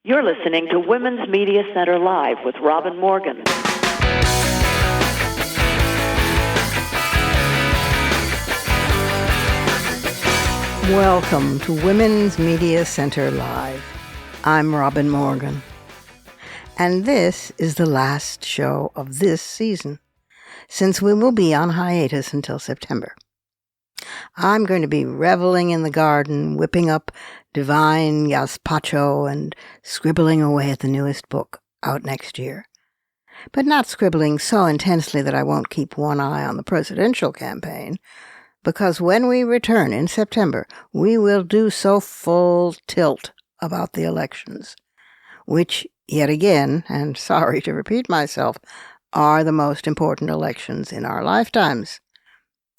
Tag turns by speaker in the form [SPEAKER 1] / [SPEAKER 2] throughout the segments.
[SPEAKER 1] You're listening to Women's Media Center Live with Robin Morgan.
[SPEAKER 2] Welcome to Women's Media Center Live. I'm Robin Morgan. And this is the last show of this season, since we will be on hiatus until September. I'm going to be reveling in the garden, whipping up divine gazpacho and scribbling away at the newest book out next year. But not scribbling so intensely that I won't keep one eye on the presidential campaign, because when we return in September, we will do so full tilt about the elections, which, yet again, and sorry to repeat myself, are the most important elections in our lifetimes.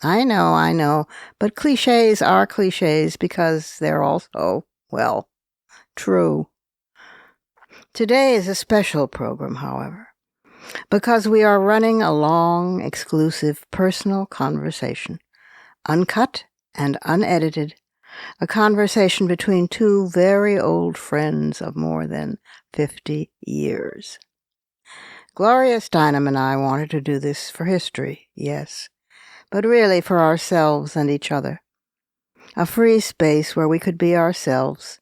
[SPEAKER 2] I know, but cliches are cliches because they're also, well, true. Today is a special program, however, because we are running a long, exclusive, personal conversation, uncut and unedited, a conversation between two very old friends of more than 50 years. Gloria Steinem and I wanted to do this for history, yes, but really for ourselves and each other. A free space where we could be ourselves,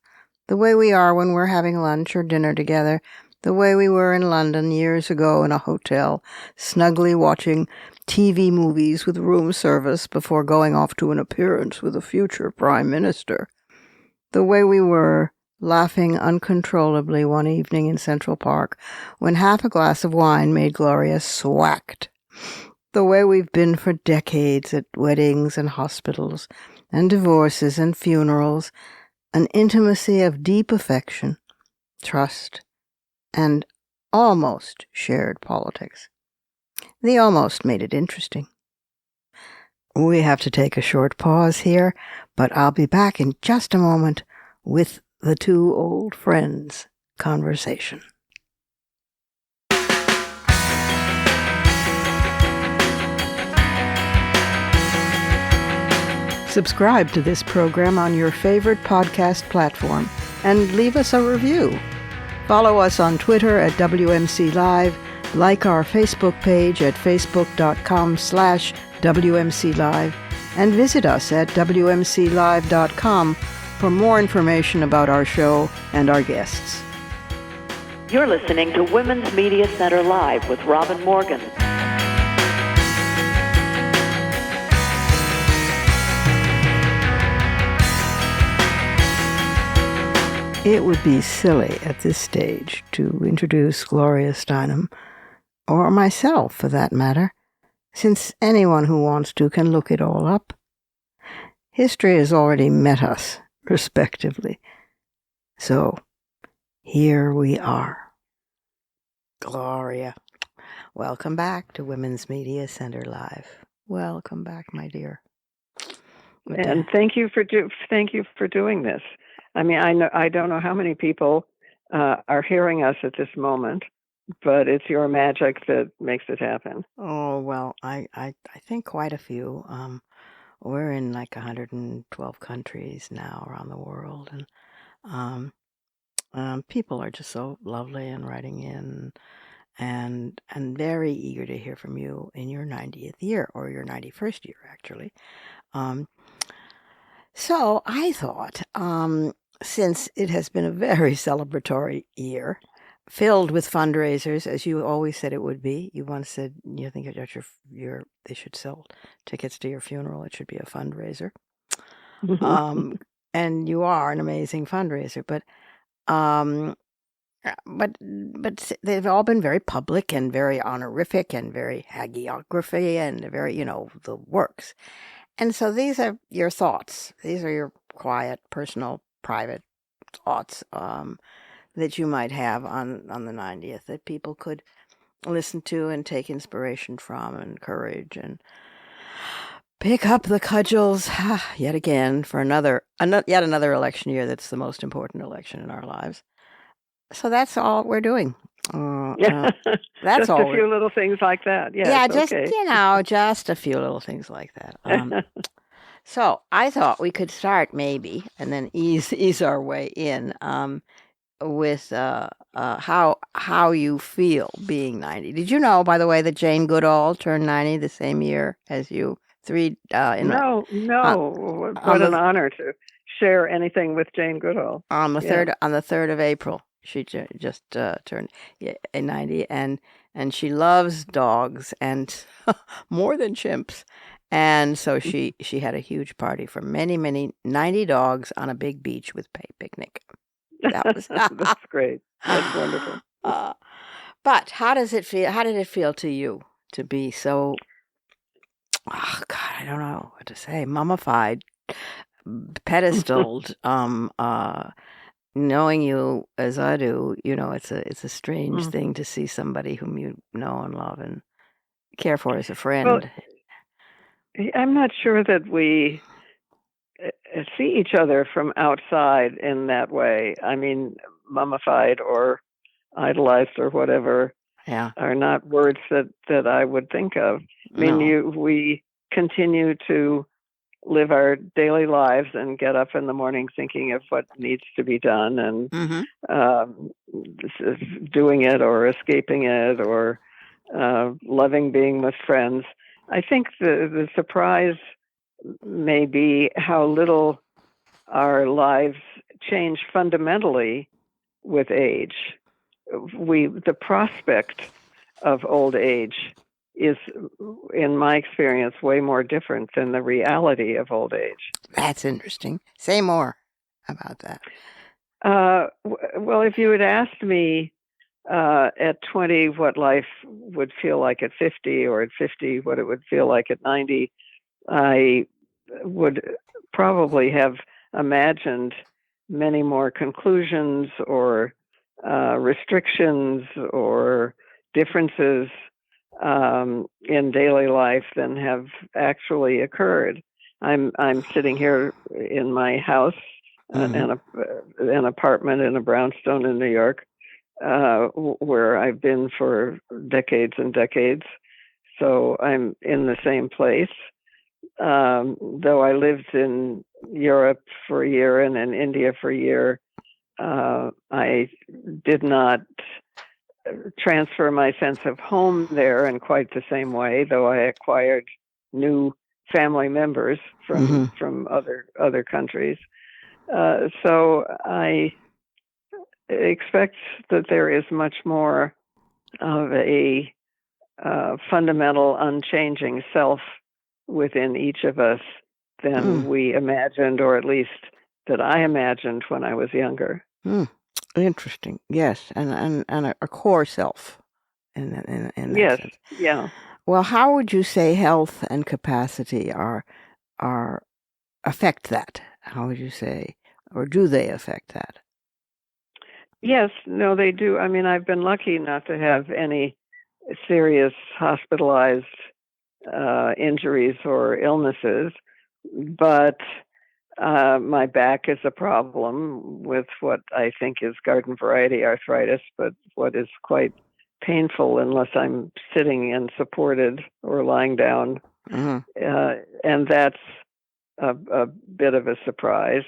[SPEAKER 2] the way we are when we're having lunch or dinner together, the way we were in London years ago in a hotel, snugly watching TV movies with room service before going off to an appearance with a future prime minister, the way we were laughing uncontrollably one evening in Central Park when half a glass of wine made Gloria swacked, the way we've been for decades at weddings and hospitals and divorces and funerals, an intimacy of deep affection, trust, and almost shared politics. The almost made it interesting. We have to take a short pause here, but I'll be back in just a moment with the two old friends conversation. Subscribe to this program on your favorite podcast platform and leave us a review. Follow us on Twitter at WMC Live, like our Facebook page at facebook.com/WMC Live, and visit us at WMCLive.com for more information about our show and our guests.
[SPEAKER 1] You're listening to Women's Media Center Live with Robin Morgan.
[SPEAKER 2] It would be silly at this stage to introduce Gloria Steinem, or myself for that matter, since anyone who wants to can look it all up. History has already met us, respectively. So, here we are. Gloria, welcome back to Women's Media Center Live. Welcome back, my dear.
[SPEAKER 3] And thank you for doing this. I mean, I don't know how many people are hearing us at this moment, but it's your magic that makes it happen.
[SPEAKER 2] Oh, well, I think quite a few. We're in like 112 countries now around the world, and people are just so lovely and writing in and very eager to hear from you in your 90th year, or your 91st year, actually. So I thought, since it has been a very celebratory year, filled with fundraisers, as you always said it would be. You once said you think at they should sell tickets to your funeral. It should be a fundraiser. And you are an amazing fundraiser, but they've all been very public and very honorific and very hagiography and very, the works. And so these are your thoughts. These are your quiet, personal, private thoughts that you might have on the 90th that people could listen to and take inspiration from and courage and pick up the cudgels yet again for yet another election year that's the most important election in our lives. So that's all we're doing.
[SPEAKER 3] That's
[SPEAKER 2] just
[SPEAKER 3] all. A few little things like that. Yes,
[SPEAKER 2] yeah, just
[SPEAKER 3] okay.
[SPEAKER 2] Just a few little things like that. So I thought we could start maybe, and then ease our way in with how you feel being 90. Did you know, by the way, that Jane Goodall turned 90 the same year as you?
[SPEAKER 3] No,
[SPEAKER 2] on
[SPEAKER 3] what an
[SPEAKER 2] the
[SPEAKER 3] honor to share anything with Jane Goodall.
[SPEAKER 2] on the
[SPEAKER 3] Yeah.
[SPEAKER 2] third of April. She just turned 90, and she loves dogs and more than chimps. And so she had a huge party for many 90 dogs on a big beach with picnic. That was
[SPEAKER 3] That's great. That's wonderful.
[SPEAKER 2] But how does it feel? How did it feel to you to be so? Oh God, I don't know what to say. Mummified, pedestaled. Knowing you as I do, it's a strange thing to see somebody whom you know and love and care for as a friend.
[SPEAKER 3] Well, I'm not sure that we see each other from outside in that way. I mean, mummified or idolized or whatever are not words that I would think of. I mean, we continue to live our daily lives and get up in the morning thinking of what needs to be done and doing it or escaping it or loving being with friends. I think the surprise may be how little our lives change fundamentally with age. The prospect of old age is, in my experience, way more different than the reality of old age.
[SPEAKER 2] That's interesting. Say more about that.
[SPEAKER 3] Well, if you had asked me at 20 what life would feel like at 50, or at 50 what it would feel like at 90, I would probably have imagined many more conclusions or restrictions or differences in daily life than have actually occurred. I'm sitting here in my house, an apartment in a brownstone in New York, where I've been for decades and decades. So I'm in the same place. Though I lived in Europe for a year and in India for a year, I did not transfer my sense of home there in quite the same way, though I acquired new family members from other countries. So I expect that there is much more of a fundamental, unchanging self within each of us than we imagined, or at least that I imagined when I was younger.
[SPEAKER 2] Interesting. Yes, and a core self in that
[SPEAKER 3] yes,
[SPEAKER 2] sense.
[SPEAKER 3] Yeah.
[SPEAKER 2] Well, how would you say health and capacity are affect that? How would you say, or do they affect that?
[SPEAKER 3] Yes, no, they do. I mean, I've been lucky not to have any serious hospitalized injuries or illnesses, but my back is a problem with what I think is garden variety arthritis, but what is quite painful unless I'm sitting and supported or lying down. And that's a bit of a surprise.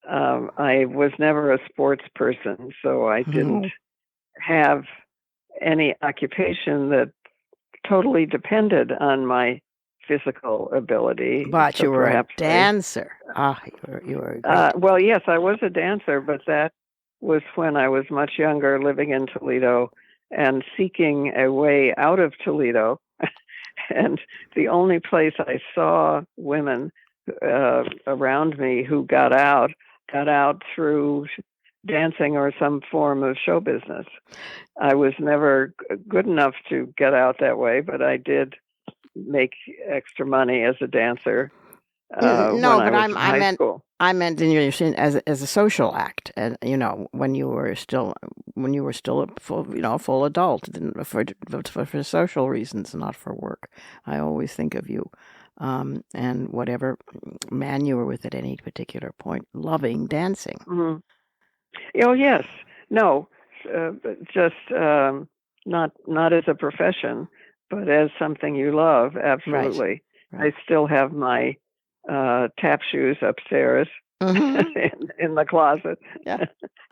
[SPEAKER 3] I was never a sports person, so I didn't have any occupation that totally depended on my physical ability.
[SPEAKER 2] But so you were a dancer. You were
[SPEAKER 3] well, yes, I was a dancer, but that was when I was much younger, living in Toledo and seeking a way out of Toledo. And the only place I saw women around me who got out through dancing or some form of show business. I was never good enough to get out that way, but I did make extra money as a dancer.
[SPEAKER 2] I meant in your as a social act, and when you were still a full adult, for social reasons, not for work. I always think of you, and whatever man you were with at any particular point, loving dancing.
[SPEAKER 3] Oh yes, no, just not as a profession, but as something you love. Absolutely. Right. I still have my tap shoes upstairs in the closet.
[SPEAKER 2] Yeah.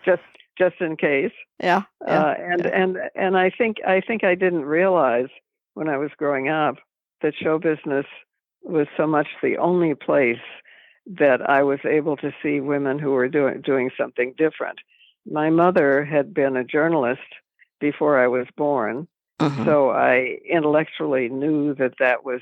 [SPEAKER 3] just just in case.
[SPEAKER 2] Yeah.
[SPEAKER 3] And I think I didn't realize when I was growing up that show business was so much the only place that I was able to see women who were doing something different. My mother had been a journalist before I was born, so I intellectually knew that that was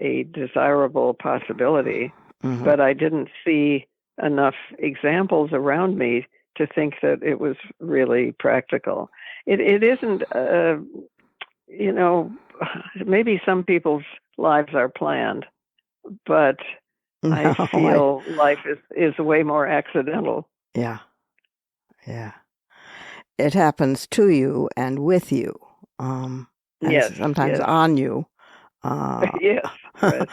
[SPEAKER 3] a desirable possibility, but I didn't see enough examples around me to think that it was really practical. It isn't, maybe some people's lives are planned, but I feel life is way more accidental.
[SPEAKER 2] Yeah. Yeah. It happens to you and with you, and
[SPEAKER 3] yes,
[SPEAKER 2] sometimes
[SPEAKER 3] yes.
[SPEAKER 2] on you.
[SPEAKER 3] Yes, right.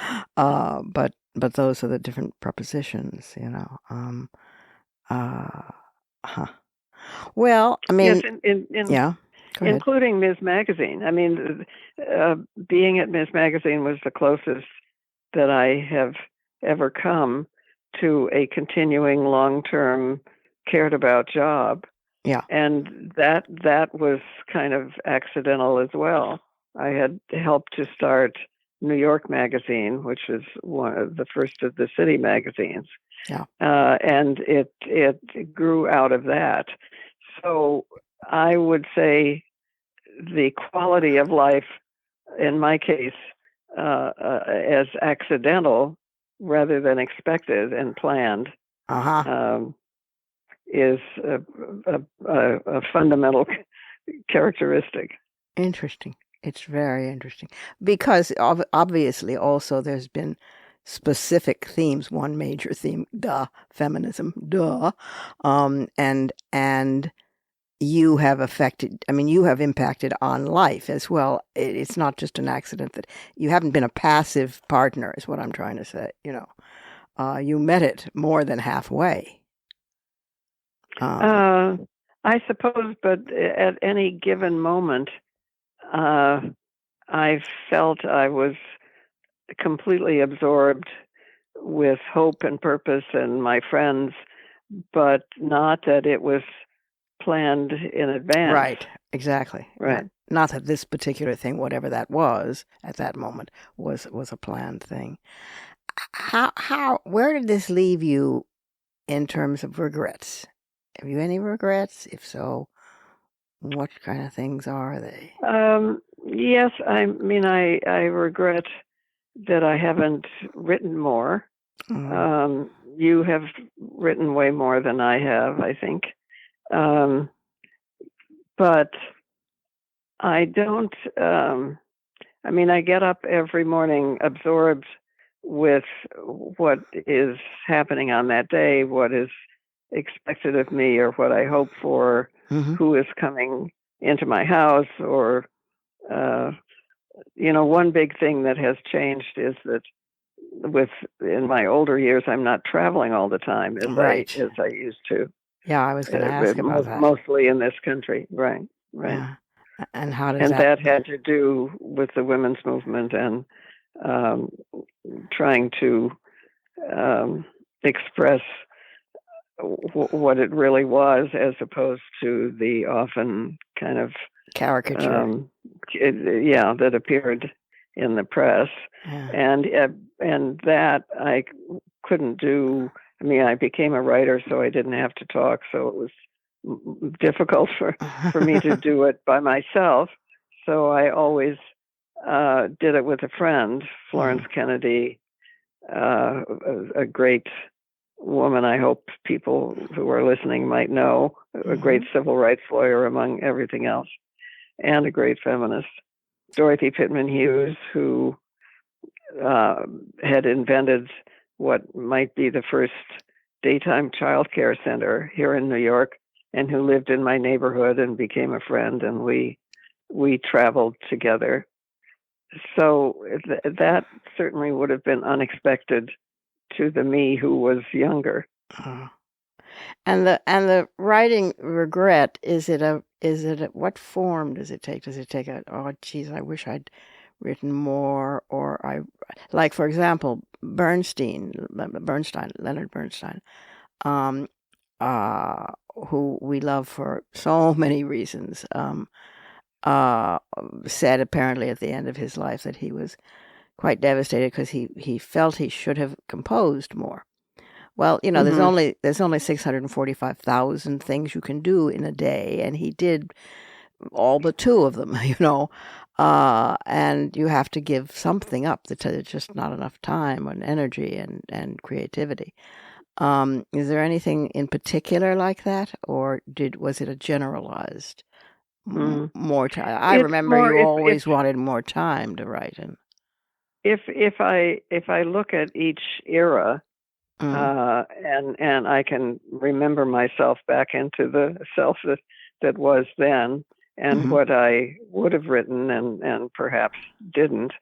[SPEAKER 2] But those are the different prepositions, Well, I mean,
[SPEAKER 3] yes,
[SPEAKER 2] yeah, go ahead.
[SPEAKER 3] including Ms. Magazine. I mean, being at Ms. Magazine was the closest that I have ever come to a continuing long-term cared about job.
[SPEAKER 2] Yeah.
[SPEAKER 3] And that was kind of accidental as well. I had helped to start New York Magazine, which is one of the first of the city magazines.
[SPEAKER 2] Yeah.
[SPEAKER 3] And it grew out of that. So I would say the quality of life, in my case, as accidental rather than expected and planned, is a fundamental characteristic.
[SPEAKER 2] Interesting. It's very interesting because obviously also there's been specific themes. One major theme, feminism, and you have you have impacted on life as well. It's not just an accident that you haven't been a passive partner, is what I'm trying to say. You met it more than halfway.
[SPEAKER 3] I suppose, but at any given moment, I felt I was completely absorbed with hope and purpose and my friends, but not that it was planned in advance.
[SPEAKER 2] Right, exactly.
[SPEAKER 3] Right.
[SPEAKER 2] Not that this particular thing, whatever that was at that moment, was a planned thing. Where did this leave you in terms of regrets? Have you any regrets? If so, what kind of things are they?
[SPEAKER 3] Yes, I mean, I regret that I haven't written more. You have written way more than I have, I think. But I don't, I get up every morning absorbed with what is happening on that day, what is expected of me, or what I hope for, who is coming into my house, or, one big thing that has changed is that in my older years, I'm not traveling all the time as I used to.
[SPEAKER 2] Yeah, I was going to ask about that.
[SPEAKER 3] Mostly in this country, right.
[SPEAKER 2] Yeah. And how does
[SPEAKER 3] that had to do with the women's movement and trying to express what it really was, as opposed to the often kind of
[SPEAKER 2] caricature,
[SPEAKER 3] that appeared in the press, and that I couldn't do. I mean, I became a writer, so I didn't have to talk, so it was difficult for me to do it by myself. So I always did it with a friend, Florence Kennedy, a great woman I hope people who are listening might know, a great civil rights lawyer among everything else, and a great feminist. Dorothy Pitman Hughes, who had invented what might be the first daytime child care center here in New York, and who lived in my neighborhood and became a friend, and we traveled together. So that certainly would have been unexpected to the me who was younger.
[SPEAKER 2] And the writing regret, is it what form does it take? Does it take oh geez, I wish I'd written more, or like, for example, Leonard Bernstein, who we love for so many reasons, said apparently at the end of his life that he was quite devastated because he felt he should have composed more. Well, there's only 645,000 things you can do in a day, and he did all but two of them, and you have to give something up. There's just not enough time and energy and creativity. Is there anything in particular like that, or was it a generalized more time? I remember you always wanted more time to write in.
[SPEAKER 3] If I look at each era, and I can remember myself back into the self that was then, and what I would have written and perhaps didn't.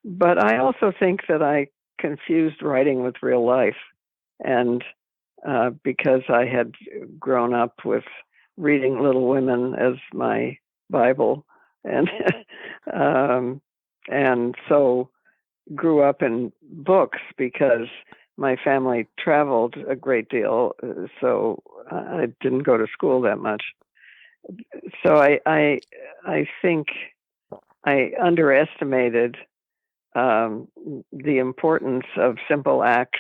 [SPEAKER 3] But I also think that I confused writing with real life, and because I had grown up with reading Little Women as my Bible, and and so grew up in books because my family traveled a great deal, so I didn't go to school that much. So I think I underestimated the importance of simple acts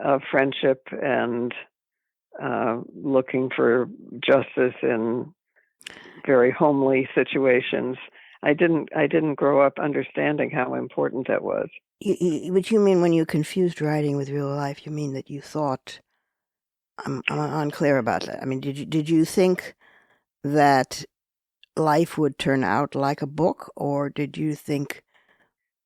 [SPEAKER 3] of friendship and looking for justice in very homely situations. I didn't grow up understanding how important that was.
[SPEAKER 2] What you mean when you confused writing with real life? You mean that you thought? I'm unclear about that. I mean, did you think that life would turn out like a book, or did you think?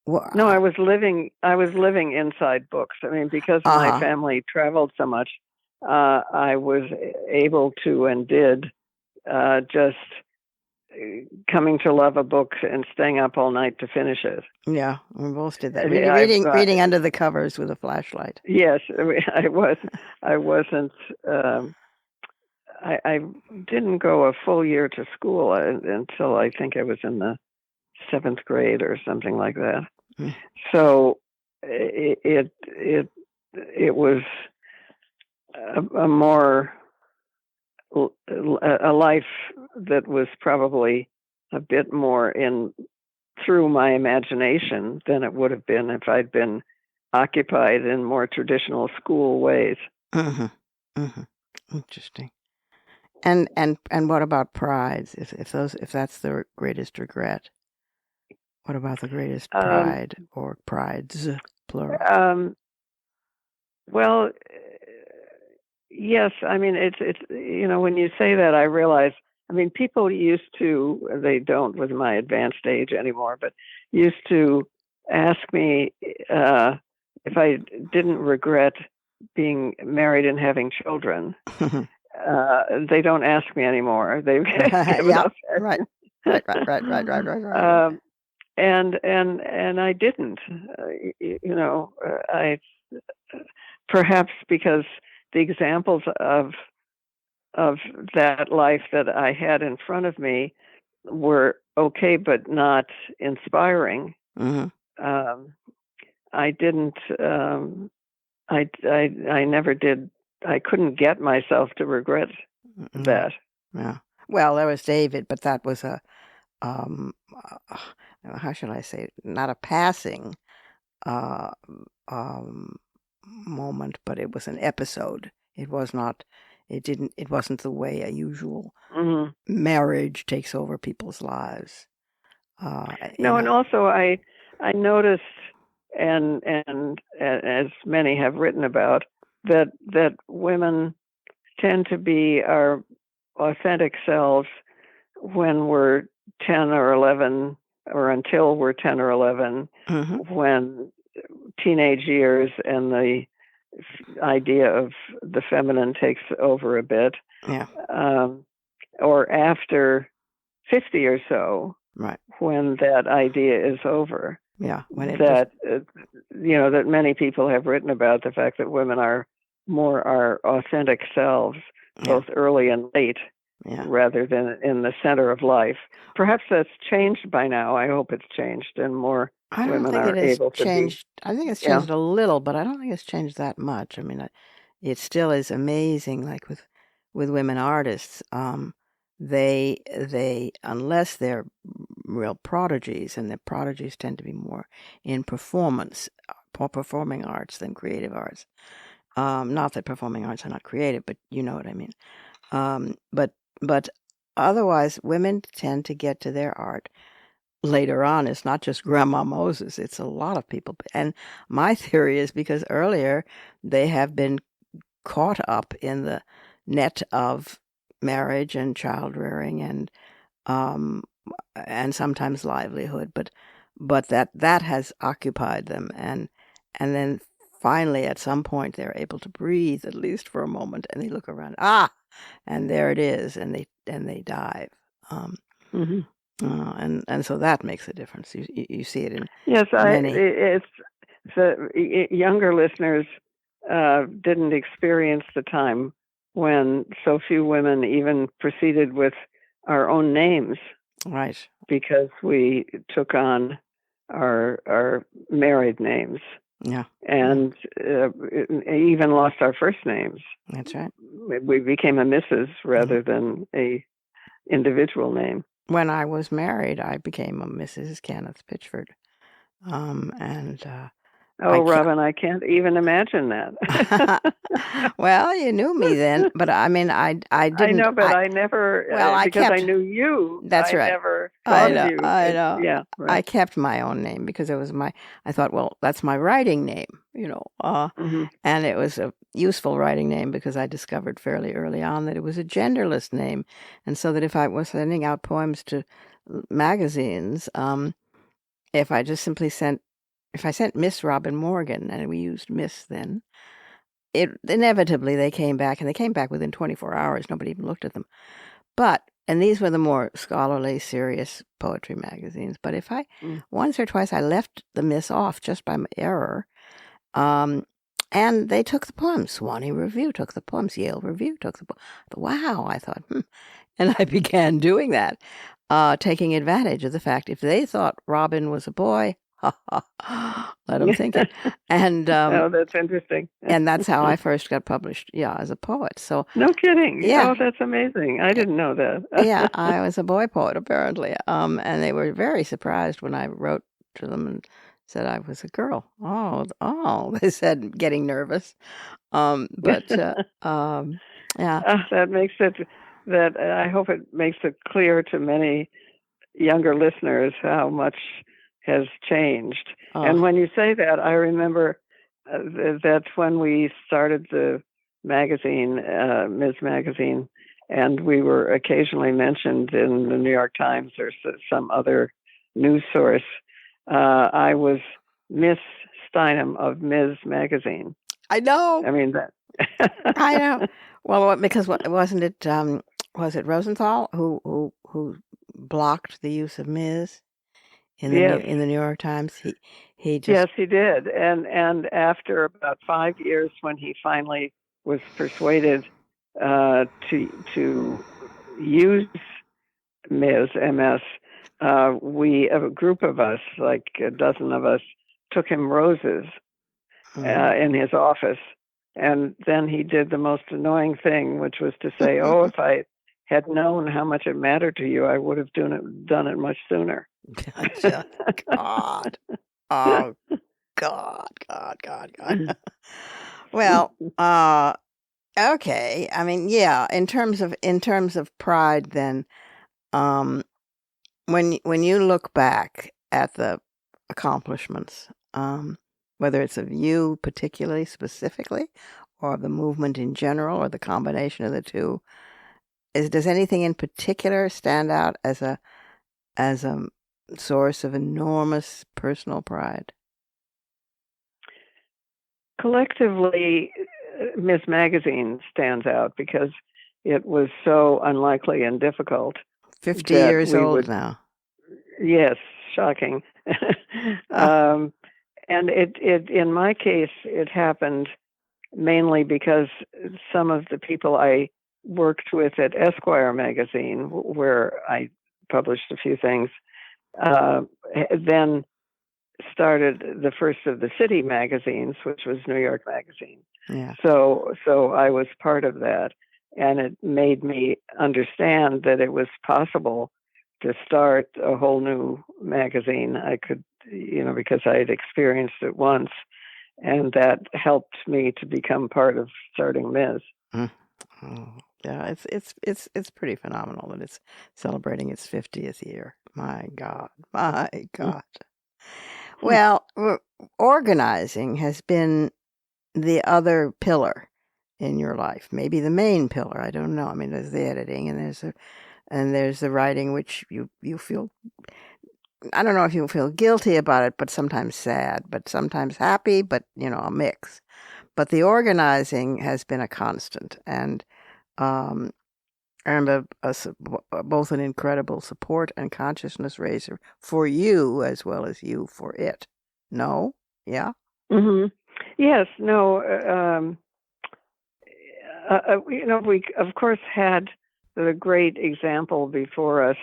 [SPEAKER 3] No, I was living inside books. I mean, because my family traveled so much, I was able to and did just coming to love a book and staying up all night to finish it.
[SPEAKER 2] Yeah, we both did that. Reading under the covers with a flashlight.
[SPEAKER 3] Yes, I wasn't. I didn't go a full year to school until I think I was in the 7th grade or something like that. So it was a life that was probably a bit more through my imagination than it would have been if I'd been occupied in more traditional school ways.
[SPEAKER 2] Interesting. And what about prides? If that's the greatest regret, what about the greatest pride or prides, plural?
[SPEAKER 3] Well, yes. I mean, it's when you say that, I realize. I mean, people used to. They don't with my advanced age anymore, but used to ask me if I didn't regret being married and having children. They don't ask me anymore. They've given up.
[SPEAKER 2] Right.
[SPEAKER 3] And I didn't. I perhaps because the examples of that life that I had in front of me were okay, but not inspiring. I didn't. I never did. I couldn't get myself to regret that.
[SPEAKER 2] Yeah. Well, there was David, but that was a how should I say? Not a passing moment, but it was an episode. It was not. It wasn't the way a usual marriage takes over people's lives.
[SPEAKER 3] No, and also I noticed, and as many have written about, that women tend to be our authentic selves when we're 10 or 11, or until we're 10 or 11, when teenage years and the idea of the feminine takes over a bit, or after 50 or so,
[SPEAKER 2] right,
[SPEAKER 3] when that idea is over.
[SPEAKER 2] When
[SPEAKER 3] that many people have written about the fact that women are more our authentic selves, both early and late, rather than in the center of life. Perhaps that's changed by now. I hope it's changed, and more women are able to be.
[SPEAKER 2] I think it's changed a little, but I don't think it's changed that much. I mean, it still is amazing. Like with with women artists, they unless they're real prodigies, and the prodigies tend to be more in performing arts than creative arts. Not that performing arts are not creative, but you know what I mean. But otherwise, women tend to get to their art later on. It's not just Grandma Moses; it's a lot of people. And my theory is because earlier they have been caught up in the net of marriage and child rearing and sometimes livelihood, but that has occupied them, and then finally at some point they're able to breathe at least for a moment, and they look around, and there it is, and they dive. And so that makes a difference. You see it in many.
[SPEAKER 3] It's the younger listeners didn't experience the time when so few women even proceeded with our own names,
[SPEAKER 2] right?
[SPEAKER 3] Because we took on our married names, and even lost our first names.
[SPEAKER 2] That's right.
[SPEAKER 3] We became a Mrs. rather than a individual name.
[SPEAKER 2] When I was married, I became a Mrs. Kenneth Pitchford,
[SPEAKER 3] Robin, I can't even imagine that.
[SPEAKER 2] Well, you knew me then, but I mean, I didn't.
[SPEAKER 3] I know, but I never.
[SPEAKER 2] Well,
[SPEAKER 3] I knew you.
[SPEAKER 2] That's right.
[SPEAKER 3] Never thought of you.
[SPEAKER 2] I know.
[SPEAKER 3] Yeah, right.
[SPEAKER 2] I kept my own name because it was I thought, well, that's my writing name, and it was a useful writing name because I discovered fairly early on that it was a genderless name, and so that if I was sending out poems to magazines, if I just simply sent Miss Robin Morgan, and we used Miss then, inevitably they came back, and they came back within 24 hours. Nobody even looked at them. And these were the more scholarly, serious poetry magazines. But if once or twice I left the Miss off just by error, and they took the poems. Swanee Review took the poems. Yale Review took the poems. Wow, I thought, And I began doing that, taking advantage of the fact if they thought Robin was a boy, let them think it. And
[SPEAKER 3] that's interesting.
[SPEAKER 2] And that's how I first got published, as a poet. So
[SPEAKER 3] no kidding.
[SPEAKER 2] Yeah.
[SPEAKER 3] Oh, that's amazing. I didn't know that.
[SPEAKER 2] Yeah, I was a boy poet apparently. And they were very surprised when I wrote to them and said I was a girl. Oh, they said, getting nervous. But yeah.
[SPEAKER 3] That makes it. That I hope it makes it clear to many younger listeners how much has changed. And when you say that, I remember that's when we started the magazine, Ms. Magazine, and we were occasionally mentioned in the New York Times or some other news source. I was Miss Steinem of Ms. Magazine.
[SPEAKER 2] I know.
[SPEAKER 3] I mean that.
[SPEAKER 2] I know. Well, because wasn't it? Was it Rosenthal who blocked the use of Ms. in the New York Times? He just
[SPEAKER 3] Yes, he did. And after about 5 years, when he finally was persuaded to use Ms. MS, a group of us, like a dozen of us, took him roses in his office. And then he did the most annoying thing, which was to say, if I had known how much it mattered to you, I would have done it much sooner.
[SPEAKER 2] God. Oh, God. Well, okay. I mean, yeah, in terms of pride, then, when you look back at the accomplishments, whether it's of you particularly, specifically, or of the movement in general, or the combination of the two, does anything in particular stand out as a source of enormous personal pride?
[SPEAKER 3] Collectively, Ms. Magazine stands out because it was so unlikely and difficult.
[SPEAKER 2] 50 years old now.
[SPEAKER 3] Yes, shocking. And it in my case, it happened mainly because some of the people I worked with at Esquire magazine, where I published a few things, then started the first of the city magazines, which was New York Magazine.
[SPEAKER 2] Yeah.
[SPEAKER 3] So I was part of that. and it made me understand that it was possible to start a whole new magazine. I could, because I had experienced it once, and that helped me to become part of starting Ms.
[SPEAKER 2] Mm. Oh, yeah, it's pretty phenomenal that it's celebrating its 50th year. My God, my God. Well, organizing has been the other pillar in your life, maybe the main pillar. I don't know. I mean, there's the editing, and there's the writing, which you feel. I don't know if you feel guilty about it, but sometimes sad, but sometimes happy, but a mix. But the organizing has been a constant, and both an incredible support and consciousness raiser for you as well as you for it. No? Yeah?
[SPEAKER 3] Mm-hmm. Yes. No. We of course had the great example before us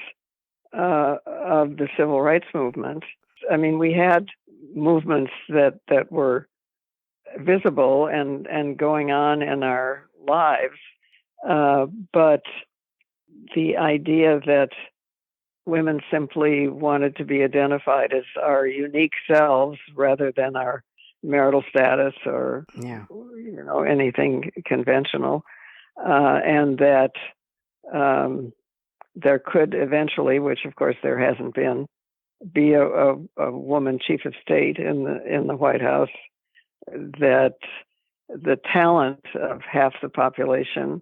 [SPEAKER 3] of the civil rights movement. I mean, we had movements that were visible and going on in our lives, but the idea that women simply wanted to be identified as our unique selves rather than our marital status or anything conventional, and that there could eventually, which of course there hasn't been, be a woman chief of state in the White House, that the talent of half the population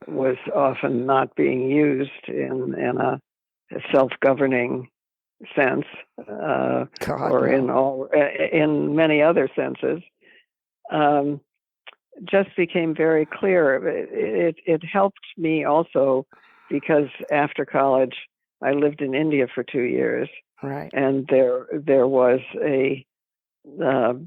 [SPEAKER 3] was often not being used in a self-governing sense, or in many other senses. Just became very clear. It helped me also because after college I lived in India for 2 years,
[SPEAKER 2] right,
[SPEAKER 3] and there was a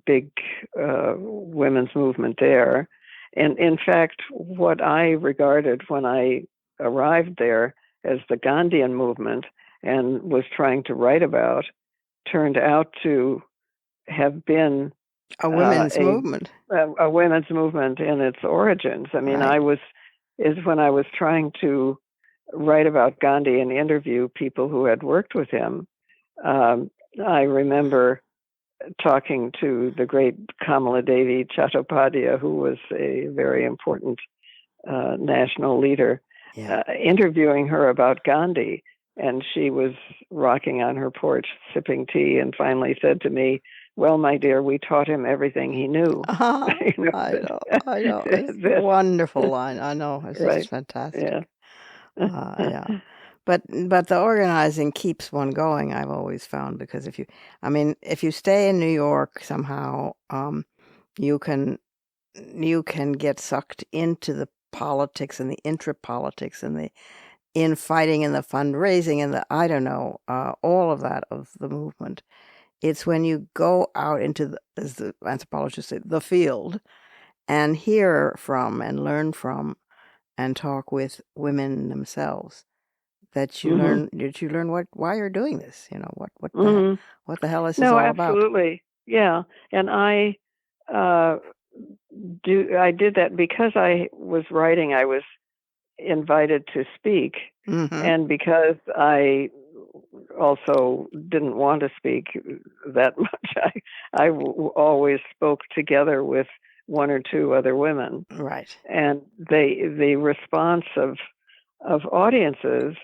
[SPEAKER 3] big women's movement there. And in fact, what I regarded when I arrived there as the Gandhian movement and was trying to write about turned out to have been
[SPEAKER 2] a women's movement.
[SPEAKER 3] A women's movement in its origins. I mean,
[SPEAKER 2] right.
[SPEAKER 3] when I was trying to write about Gandhi and interview people who had worked with him. I remember talking to the great Kamala Devi Chattopadhyay, who was a very important national leader, interviewing her about Gandhi. And she was rocking on her porch, sipping tea, and finally said to me, "Well, my dear, we taught him everything he knew."
[SPEAKER 2] I know. It's a wonderful line. I know. It's
[SPEAKER 3] right.
[SPEAKER 2] just fantastic.
[SPEAKER 3] Yeah.
[SPEAKER 2] Yeah. But the organizing keeps one going, I've always found, because if you stay in New York somehow, you can get sucked into the politics and the intra-politics and the infighting and the fundraising and the, I don't know, all of that of the movement. It's when you go out into the, as the anthropologists say, the field, and hear from and learn from and talk with women themselves that you learn why you're doing this. What the hell is this all about?
[SPEAKER 3] No, absolutely. Yeah. And I did that because I was writing. I was invited to speak, and because I also didn't want to speak that much, I always spoke together with one or two other women.
[SPEAKER 2] Right.
[SPEAKER 3] And the response of audiences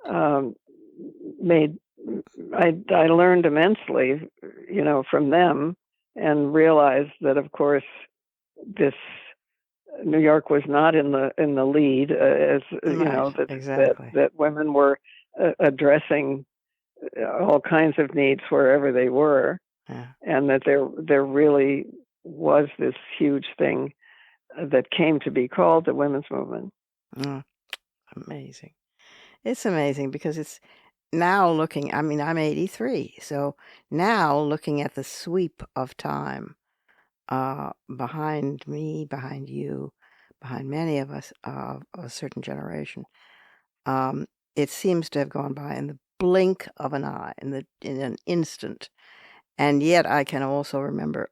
[SPEAKER 3] I learned immensely, from them, and realized that, of course, this New York was not in the lead, as
[SPEAKER 2] exactly.
[SPEAKER 3] that women were addressing all kinds of needs wherever they were, and that there really was this huge thing that came to be called the women's movement.
[SPEAKER 2] Amazing. It's amazing because it's now looking, I'm 83, so now looking at the sweep of time behind me, behind you, behind many of us of a certain generation, it seems to have gone by in the blink of an eye, in an instant. And yet I can also remember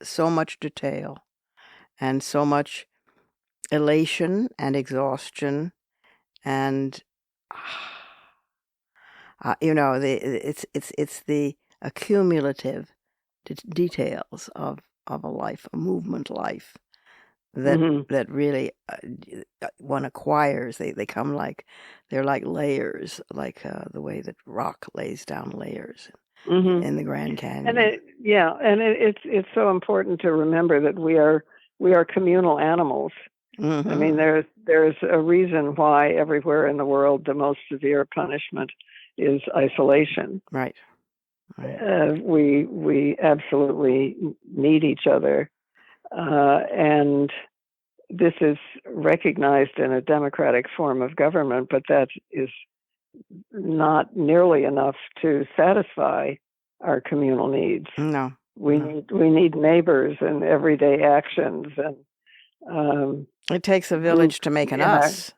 [SPEAKER 2] so much detail and so much elation and exhaustion, and it's the accumulative details of a life, a movement life, that really one acquires. They come like they're like layers, like the way that rock lays down layers in the Grand Canyon.
[SPEAKER 3] And it's so important to remember that we are communal animals. I mean, there's a reason why everywhere in the world the most severe punishment is isolation.
[SPEAKER 2] Right.
[SPEAKER 3] We absolutely need each other, and this is recognized in a democratic form of government, but that is not nearly enough to satisfy our communal needs.
[SPEAKER 2] No.
[SPEAKER 3] We need neighbors and everyday actions, and
[SPEAKER 2] it takes a village to make an us.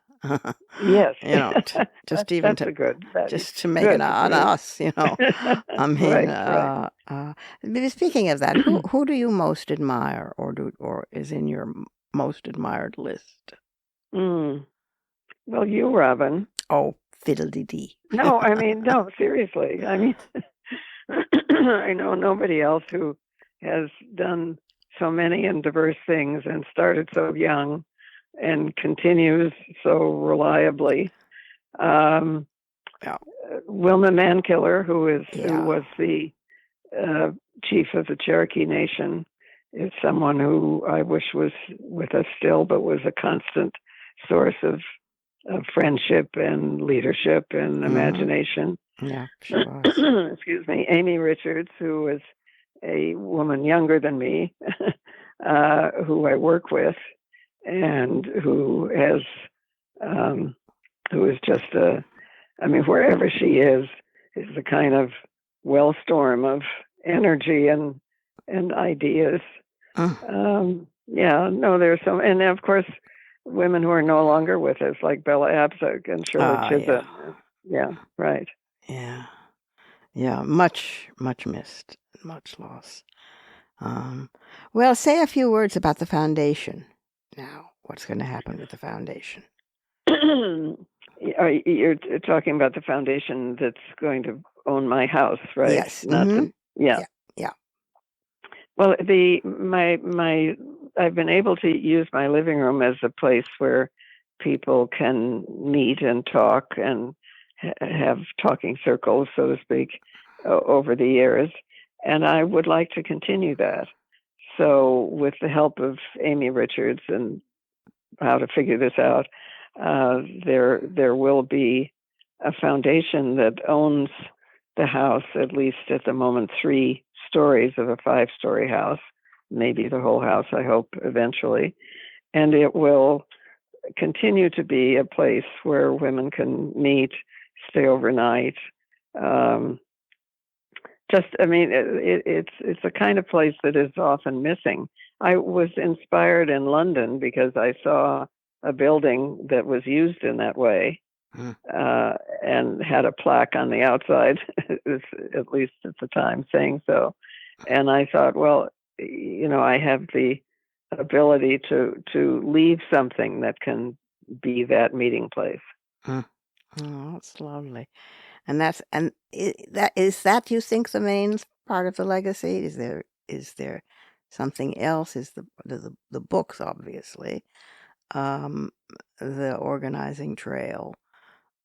[SPEAKER 3] Yes.
[SPEAKER 2] Just to make an us, I mean, speaking of that, who do you most admire, or is in your most admired list?
[SPEAKER 3] Well, you, Robin.
[SPEAKER 2] Oh, fiddle-dee-dee.
[SPEAKER 3] No, I mean, no, seriously. I mean, I know nobody else who has done so many and diverse things and started so young and continues so reliably. Wilma Mankiller, who was the chief of the Cherokee Nation, is someone who I wish was with us still, but was a constant source of friendship and leadership and imagination.
[SPEAKER 2] Yeah, sure.
[SPEAKER 3] Excuse me. Amy Richards, who was a woman younger than me, who I work with, and who is just wherever she is a kind of wellstorm of energy and ideas. There's some, and of course, women who are no longer with us, like Bella Abzug and Shirley Chisholm. Yeah, right.
[SPEAKER 2] Yeah, much missed, much loss. Well, say a few words about the foundation now. What's going to happen with the foundation?
[SPEAKER 3] You're talking about the foundation that's going to own my house, right?
[SPEAKER 2] Yes.
[SPEAKER 3] Yeah. Well, I've been able to use my living room as a place where people can meet and talk and have talking circles, so to speak, over the years. And I would like to continue that. So with the help of Amy Richards and how to figure this out, there will be a foundation that owns the house, at least at the moment, 3 stories of a 5-story house, maybe the whole house, I hope, eventually. And it will continue to be a place where women can meet, stay overnight. It's a kind of place that is often missing. I was inspired in London because I saw a building that was used in that way, and had a plaque on the outside, at least at the time, saying so. And I thought, well, I have the ability to leave something that can be that meeting place.
[SPEAKER 2] Oh, that's lovely. And is that you think the main part of the legacy? Is there something else? Is the books, obviously, the organizing trail,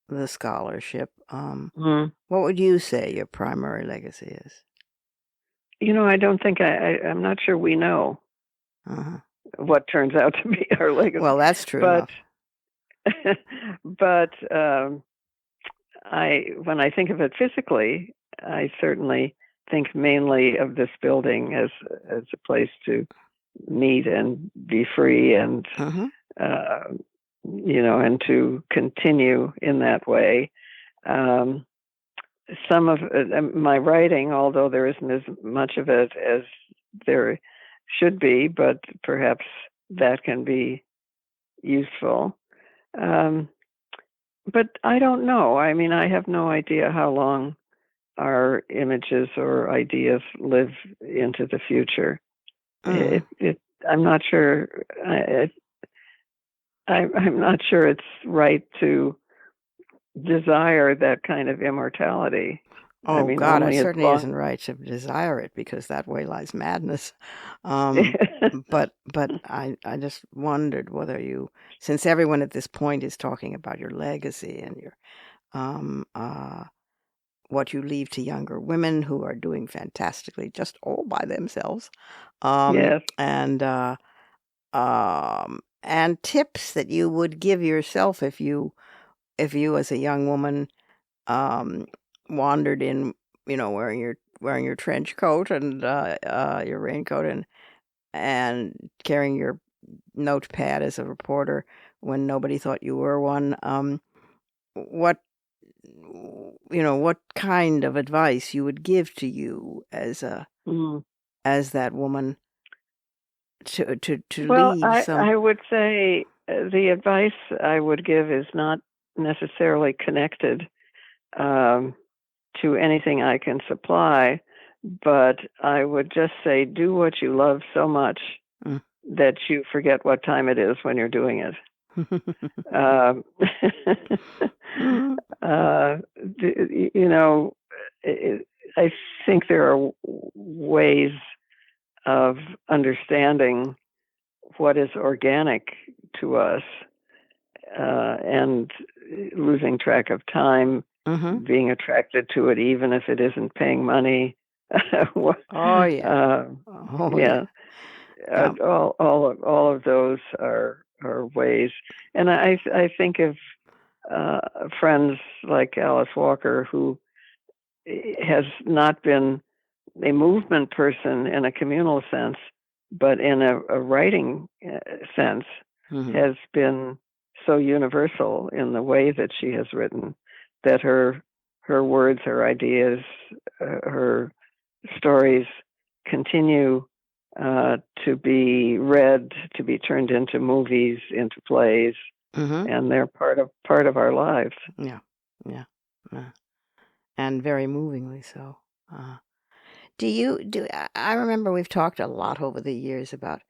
[SPEAKER 2] the scholarship? What would you say your primary legacy is?
[SPEAKER 3] I don't think I'm not sure we know what turns out to be our legacy.
[SPEAKER 2] Well, that's true
[SPEAKER 3] enough.
[SPEAKER 2] But
[SPEAKER 3] when I think of it physically, I certainly think mainly of this building as a place to meet and be free and and to continue in that way. Some of my writing, although there isn't as much of it as there should be, but perhaps that can be useful. But I don't know. I mean, I have no idea how long our images or ideas live into the future. I'm not sure. I'm not sure it's right to desire that kind of immortality. I
[SPEAKER 2] Oh
[SPEAKER 3] mean,
[SPEAKER 2] God, it
[SPEAKER 3] only as
[SPEAKER 2] certainly
[SPEAKER 3] long.
[SPEAKER 2] isn't right to desire it because that way lies madness. Um, but I just wondered whether you, since everyone at this point is talking about your legacy and your um, uh, what you leave to younger women who are doing fantastically just all by themselves,
[SPEAKER 3] Yes.
[SPEAKER 2] and tips that you would give yourself if you as a young woman um, wandered in, wearing your trench coat and your raincoat and carrying your notepad as a reporter when nobody thought you were one. What what kind of advice you would give to you
[SPEAKER 3] Mm.
[SPEAKER 2] as that woman to
[SPEAKER 3] Well,
[SPEAKER 2] leave some.
[SPEAKER 3] I would say the advice I would give is not necessarily connected um, to anything I can supply, but I would just say do what you love so much
[SPEAKER 2] Mm.
[SPEAKER 3] that you forget what time it is when you're doing it. Um,
[SPEAKER 2] Mhm.
[SPEAKER 3] you know, I think there are ways of understanding what is organic to us and losing track of time,
[SPEAKER 2] Mhm.
[SPEAKER 3] being attracted to it, even if it isn't paying money.
[SPEAKER 2] Oh yeah.
[SPEAKER 3] uh,
[SPEAKER 2] Oh yeah.
[SPEAKER 3] yeah,
[SPEAKER 2] Yeah.
[SPEAKER 3] all of those are ways, and I think of friends like Alice Walker, who has not been a movement person in a communal sense, but in a writing sense,
[SPEAKER 2] Mhm.
[SPEAKER 3] has been so universal in the way that she has written that her words, her ideas, her stories continue to be read, to be turned into movies, into plays,
[SPEAKER 2] Mhm.
[SPEAKER 3] and they're part of our lives.
[SPEAKER 2] Yeah. Yeah. Yeah. And very movingly so. Uh, I remember we've talked a lot over the years about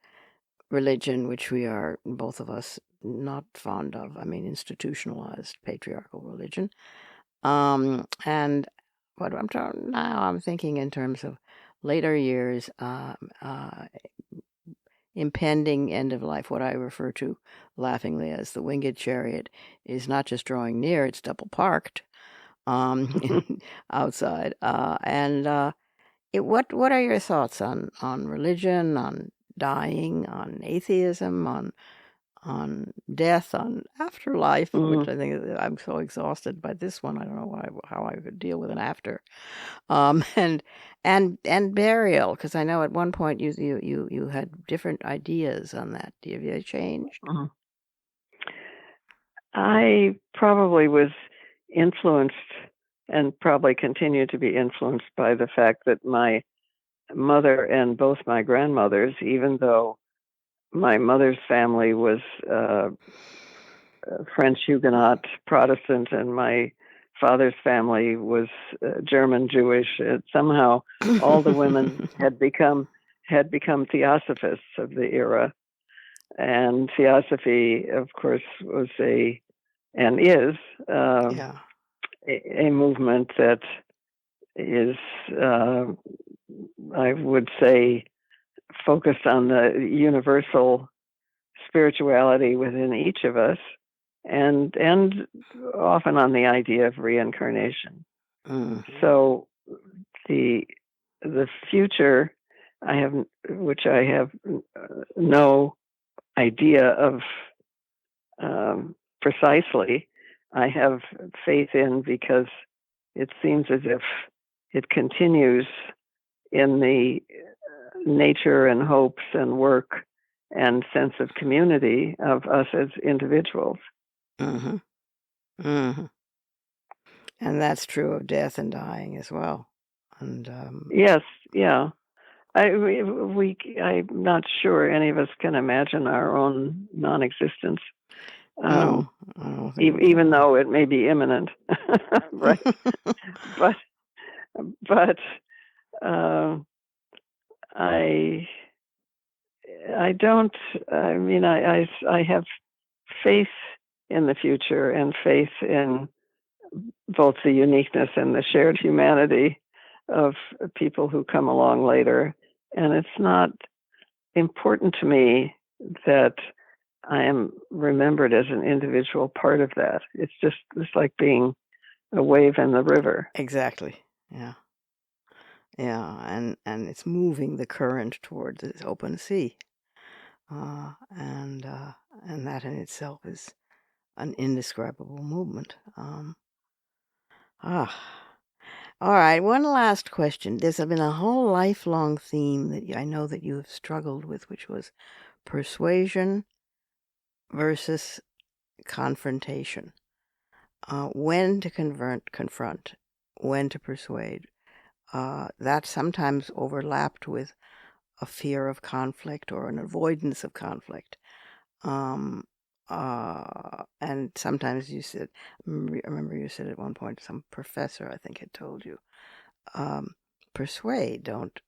[SPEAKER 2] religion, which we are both of us not fond of. I mean, institutionalized patriarchal religion. And what I'm talking now, I'm thinking in terms of later years, impending end of life. What I refer to laughingly as the winged chariot is not just drawing near; it's double parked outside. What are your thoughts on religion, on dying, on atheism, on death, on afterlife, which
[SPEAKER 3] Mm.
[SPEAKER 2] I think I'm so exhausted by this one. I don't know how I could deal with an after. And and burial, because I know at one point you had different ideas on that. Have you changed?
[SPEAKER 3] Mhm. I probably was influenced and probably continue to be influenced by the fact that my mother and both my grandmothers, even though my mother's family was French Huguenot Protestant and my father's family was German Jewish, somehow all the women had become theosophists of the era, and theosophy, of course, was a and is
[SPEAKER 2] Yeah.
[SPEAKER 3] a movement that is, uh, I would say, focused on the universal spirituality within each of us, and often on the idea of reincarnation.
[SPEAKER 2] Mm.
[SPEAKER 3] So the the future, I have, which I have no idea of precisely, I have faith in because it seems as if it continues in the nature and hopes and work and sense of community of us as individuals.
[SPEAKER 2] Hmm. Hmm. And that's true of death and dying as well. And
[SPEAKER 3] Yes, yeah. I'm not sure any of us can imagine our own non-existence, um,
[SPEAKER 2] no, I don't think we
[SPEAKER 3] even
[SPEAKER 2] can.
[SPEAKER 3] though it may be imminent, right? But but uh, I I don't. I mean, I have faith in the future and faith in both the uniqueness and the shared humanity of people who come along later. And it's not important to me that I am remembered as an individual part of that. It's like being a wave in the river.
[SPEAKER 2] Exactly. Yeah. Yeah, and it's moving the current towards this open sea, and that in itself is an indescribable movement. All right. One last question. There's been a whole lifelong theme that I know that you have struggled with, which was persuasion versus confrontation. When to confront, when to persuade. That sometimes overlapped with a fear of conflict or an avoidance of conflict. And sometimes you said, I remember you said at one point, some professor I think had told you, persuade, don't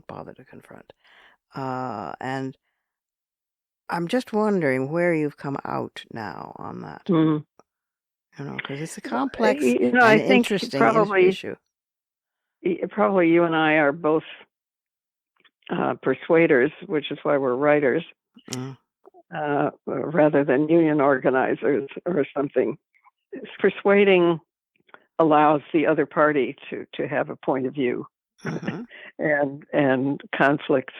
[SPEAKER 2] bother to confront. And I'm just wondering where you've come out now on that.
[SPEAKER 3] Mm.
[SPEAKER 2] You know, because it's a complex
[SPEAKER 3] and
[SPEAKER 2] I
[SPEAKER 3] think
[SPEAKER 2] interesting
[SPEAKER 3] probably,
[SPEAKER 2] issue.
[SPEAKER 3] Probably you and I are both persuaders, which is why we're writers, rather than union organizers or something. Persuading allows the other party to have a point of view, and conflict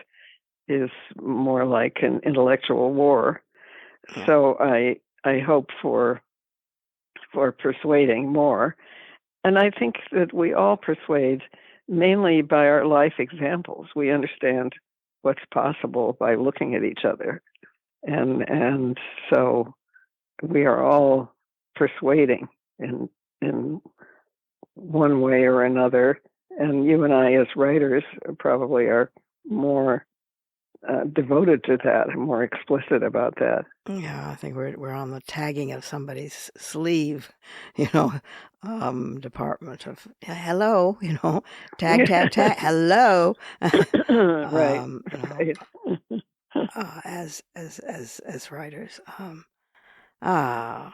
[SPEAKER 3] is more like an intellectual war.
[SPEAKER 2] Yeah.
[SPEAKER 3] So I hope for persuading more, and I think that we all persuade mainly by our life examples. We understand what's possible by looking at each other, and so we are all persuading in one way or another. And you and I, as writers, probably are more devoted to that and more explicit about that.
[SPEAKER 2] Yeah, I think we're on the tagging of somebody's sleeve, you know, department of hello, you know, tag, hello,
[SPEAKER 3] Right.
[SPEAKER 2] you know,
[SPEAKER 3] Right.
[SPEAKER 2] as writers. Well,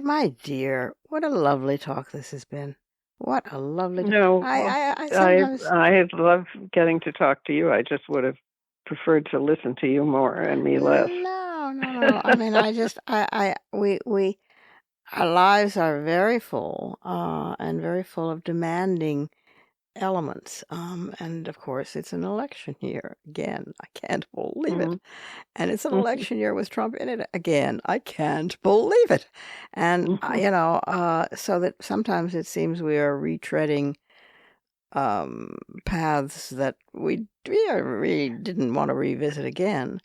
[SPEAKER 2] my dear, what a lovely talk this has been. What a lovely.
[SPEAKER 3] No,
[SPEAKER 2] I sometimes
[SPEAKER 3] I love getting to talk to you. I just would have preferred to listen to you more and me less.
[SPEAKER 2] No. I mean, we our lives are very full, and very full of demanding elements. And of course, it's an election year again. I can't believe it. And it's an election year with Trump in it again. I can't believe it. And you know, so that sometimes it seems we are retreading paths that we really didn't want to revisit again.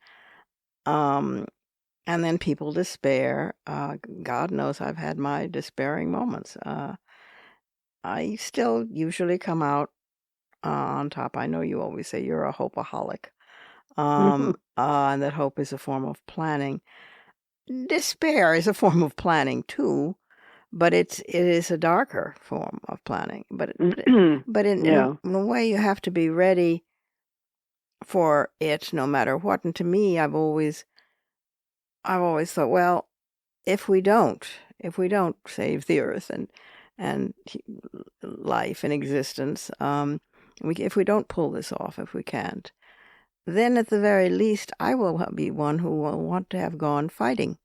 [SPEAKER 2] And then people despair. God knows I've had my despairing moments. I still usually come out on top. I know you always say you're a hopeaholic, and that hope is a form of planning. Despair is a form of planning too, but it is a darker form of planning. But in a way, you have to be ready for it, no matter what. And to me, I've always thought, well, if we don't save the earth and life and existence, if we don't pull this off, if we can't, then at the very least, I will be one who will want to have gone fighting.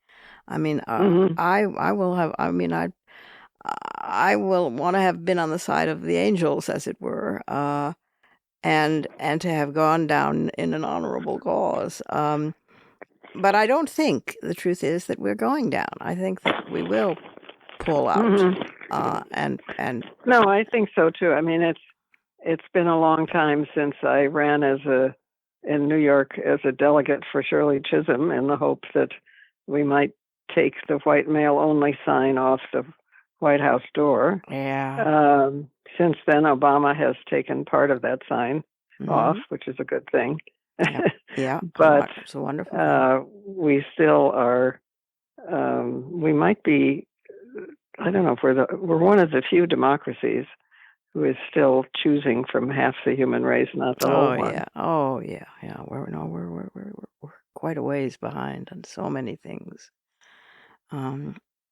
[SPEAKER 2] I mean, I will have. I mean, I will want to have been on the side of the angels, as it were, and to have gone down in an honorable cause. But I don't think the truth is that we're going down. I think that we will pull out, and
[SPEAKER 3] no, I think so too. I mean, it's been a long time since I ran in New York as a delegate for Shirley Chisholm, in the hope that we might take the white male only sign off the White House door.
[SPEAKER 2] Yeah.
[SPEAKER 3] Since then, Obama has taken part of that sign off, which is a good thing.
[SPEAKER 2] Yeah.
[SPEAKER 3] But
[SPEAKER 2] it's a wonderful thing.
[SPEAKER 3] We still are. We might be. I don't know if we're one of the few democracies who is still choosing from half the human race, not the whole one.
[SPEAKER 2] Yeah. Oh yeah. We're quite a ways behind on so many things.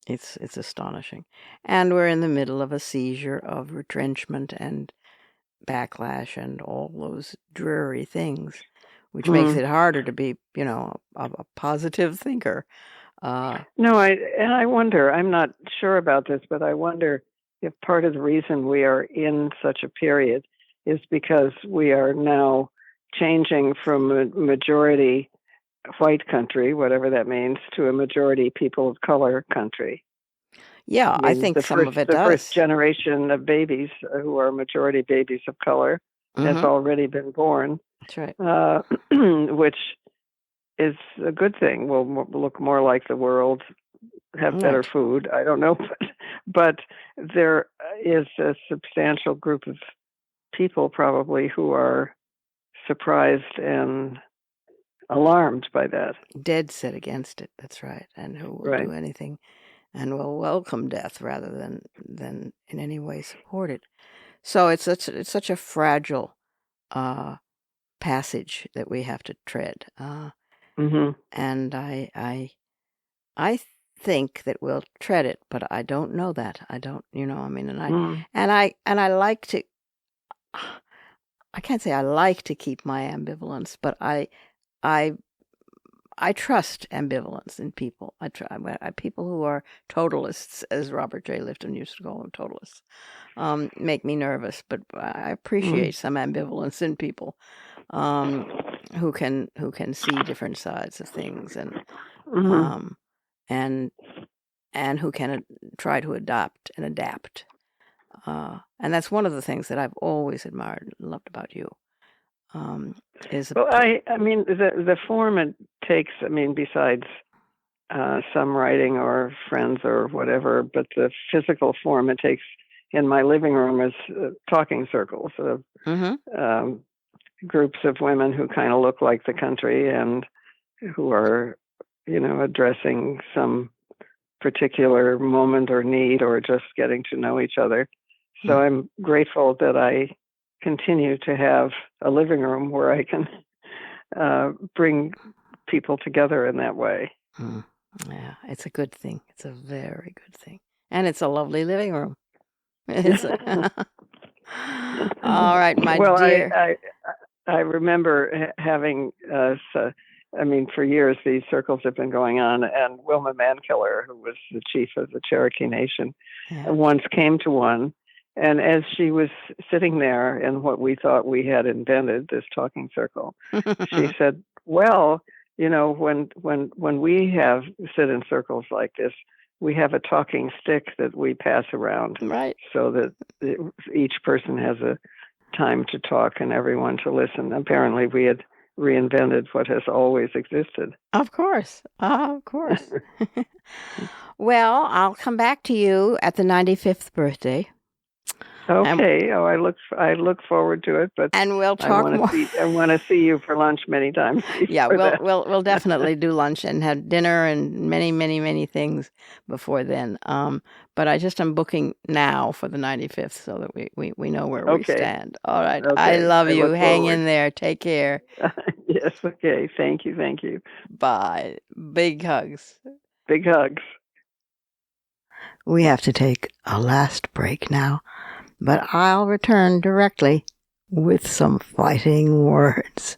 [SPEAKER 2] It's astonishing. And we're in the middle of a seizure of retrenchment and backlash and all those dreary things, which makes it harder to be, a positive thinker.
[SPEAKER 3] No, I wonder, I'm not sure about this, but I wonder if part of the reason we are in such a period is because we are now changing from a majority white country, whatever that means, to a majority people of color country.
[SPEAKER 2] Yeah, I think some of it does.
[SPEAKER 3] The first generation of babies who are majority babies of color has already been born.
[SPEAKER 2] That's right.
[SPEAKER 3] Which is a good thing. We'll look more like the world, have better food. I don't know, but there is a substantial group of people probably who are surprised and alarmed by that.
[SPEAKER 2] Dead set against it. That's right, and who will do anything and will welcome death rather than in any way support it. So it's such a fragile passage that we have to tread. And I think that we'll tread it, but I don't know that. I don't, and I like to. I can't say I like to keep my ambivalence, but I trust ambivalence in people. People who are totalists, as Robert J. Lifton used to call them, totalists, make me nervous. But I appreciate some ambivalence in people who can see different sides of things and who can try to adopt and adapt. And that's one of the things that I've always admired and loved about you.
[SPEAKER 3] I mean, the form it takes, besides some writing or friends or whatever, but the physical form it takes in my living room is talking circles of groups of women who kind of look like the country and who are, addressing some particular moment or need or just getting to know each other. So I'm grateful that I continue to have a living room where I can bring people together in that way.
[SPEAKER 2] Yeah, it's a good thing. It's a very good thing. And it's a lovely living room. All right, my dear.
[SPEAKER 3] I remember having, for years these circles have been going on, and Wilma Mankiller, who was the chief of the Cherokee Nation, once came to one. And as she was sitting there in what we thought we had invented, this talking circle, she said, well, when we sit in circles like this, we have a talking stick that we pass around,
[SPEAKER 2] right?
[SPEAKER 3] So that each person has a time to talk and everyone to listen. Apparently, we had reinvented what has always existed.
[SPEAKER 2] Of course. Well, I'll come back to you at the 95th birthday.
[SPEAKER 3] Okay. I look forward to it, but
[SPEAKER 2] and we'll talk more.
[SPEAKER 3] I want to see you for lunch many times.
[SPEAKER 2] Yeah, we'll definitely do lunch and have dinner and many, many, many things before then. But I'm booking now for the 95th so that we know where we stand. All right. Okay. I love you. Hang in there. Take care.
[SPEAKER 3] Yes. Okay. Thank you.
[SPEAKER 2] Bye. Big hugs.
[SPEAKER 3] Big hugs.
[SPEAKER 2] We have to take a last break now. But I'll return directly with some fighting words.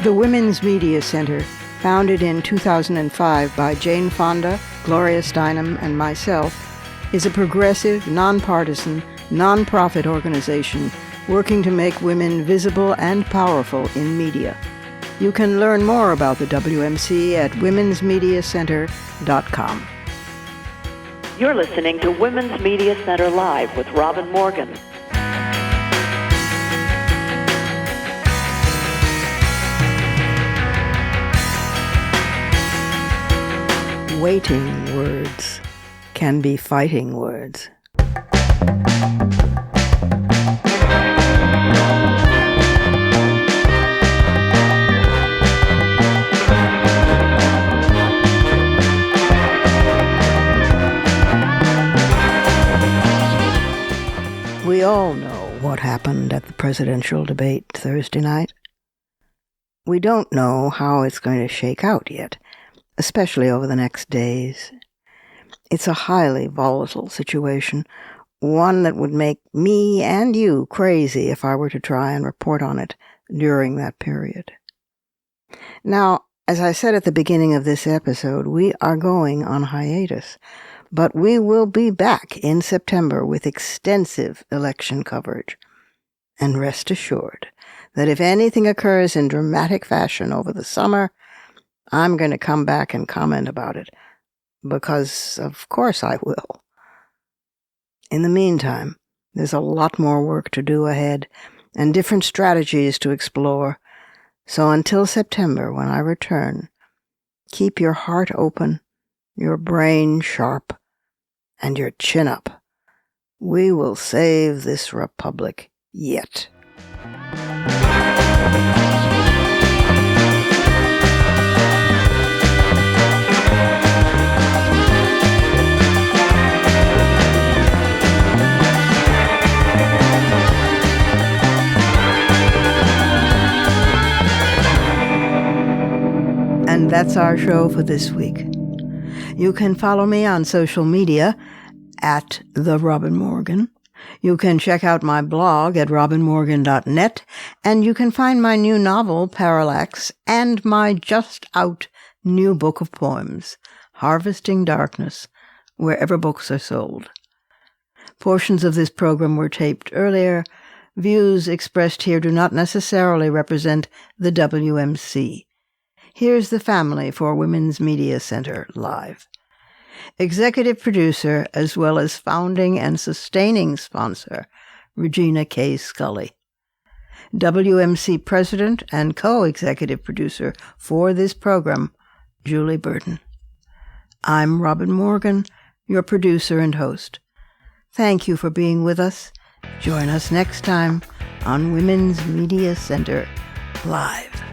[SPEAKER 2] The Women's Media Center, founded in 2005 by Jane Fonda, Gloria Steinem, and myself, is a progressive, nonpartisan, nonprofit organization working to make women visible and powerful in media. You can learn more about the WMC at womensmediacenter.com.
[SPEAKER 1] You're listening to Women's Media Center Live with Robin Morgan.
[SPEAKER 2] Waiting words can be fighting words. all know what happened at the presidential debate Thursday night. We don't know how it's going to shake out yet, especially over the next days. It's a highly volatile situation, one that would make me and you crazy if I were to try and report on it during that period. Now, as I said at the beginning of this episode, we are going on hiatus, but we will be back in September with extensive election coverage. And rest assured that if anything occurs in dramatic fashion over the summer, I'm going to come back and comment about it, because of course I will. In the meantime, there's a lot more work to do ahead and different strategies to explore. So until September, when I return, keep your heart open, your brain sharp, and your chin up. We will save this republic yet. And that's our show for this week. You can follow me on social media at The Robin Morgan. You can check out my blog at robinmorgan.net, and you can find my new novel, Parallax, and my just-out new book of poems, Harvesting Darkness, wherever books are sold. Portions of this program were taped earlier. Views expressed here do not necessarily represent the WMC. Here's the family for Women's Media Center Live. Executive producer, as well as founding and sustaining sponsor, Regina K. Scully. WMC president and co-executive producer for this program, Julie Burton. I'm Robin Morgan, your producer and host. Thank you for being with us. Join us next time on Women's Media Center Live.